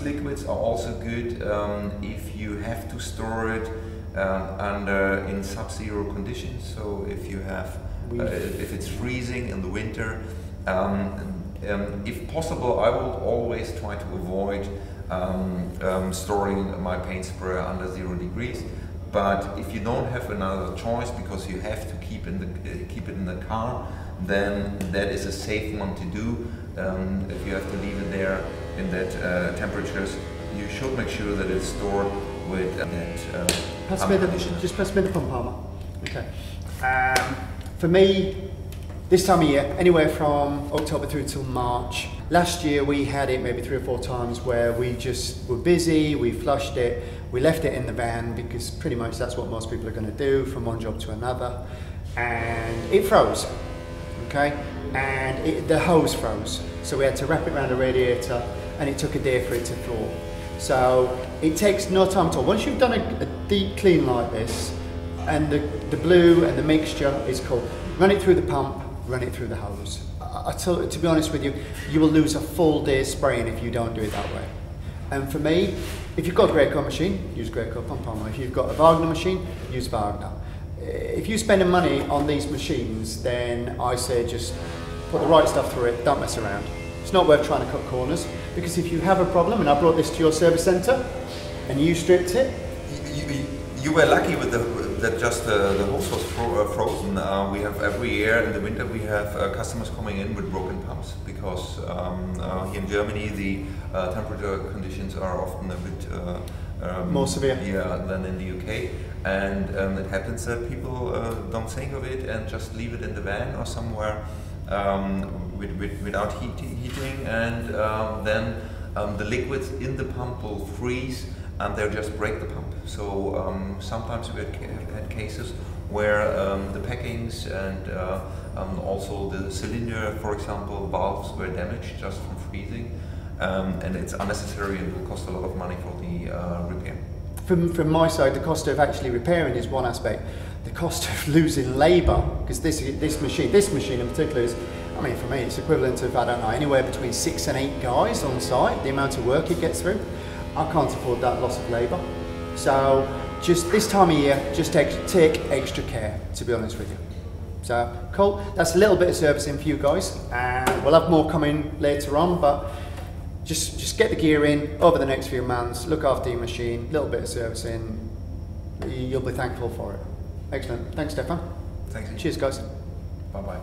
these liquids are also good if you have to store it in sub-zero conditions. So if you have, if it's freezing in the winter, if possible, I will always try to avoid storing my paint sprayer under 0 degrees. But if you don't have another choice because you have to keep it in the car, then that is a safe one to do. If you have to leave it there in that temperatures, you should make sure that it's stored with that just pass me the pump armour. Okay. For me, this time of year, anywhere from October through till March. Last year we had it maybe 3 or 4 times where we just were busy, we flushed it, we left it in the van because pretty much that's what most people are going to do from one job to another, and it froze, okay, and the hose froze, so we had to wrap it around the radiator and it took a day for it to thaw. So it takes no time at all. Once you've done a deep clean like this and the blue and the mixture is cool, run it through the pump, run it through the hose. To be honest with you, you will lose a full day's spraying if you don't do it that way. And for me, if you've got a Graco machine, use Graco pump armour. If you've got a Wagner machine, use Wagner. If you're spending money on these machines, then I say just put the right stuff through it, don't mess around. It's not worth trying to cut corners, because if you have a problem, and I brought this to your service centre, and you stripped it, you were lucky with that just the hose was frozen. We have every year in the winter we have customers coming in with broken pumps because here in Germany the temperature conditions are often a bit more severe than in the UK, and it happens that people don't think of it and just leave it in the van or somewhere without heating, and then the liquids in the pump will freeze and they'll just break the pump. So sometimes we had cases where the packings and also the cylinder, for example, valves were damaged just from freezing, and it's unnecessary and will cost a lot of money for the repair. From my side, the cost of actually repairing is one aspect. The cost of losing labour, because this machine in particular is, I mean, for me it's equivalent of, I don't know, anywhere between 6 and 8 guys on site, the amount of work it gets through. I can't afford that loss of labour. So just this time of year, just take extra care, to be honest with you. So cool, that's a little bit of servicing for you guys, and we'll have more coming later on, but just get the gear in over the next few months, look after your machine, a little bit of servicing, you'll be thankful for it. Excellent, thanks Stefan. Thanks. Cheers guys. Bye bye.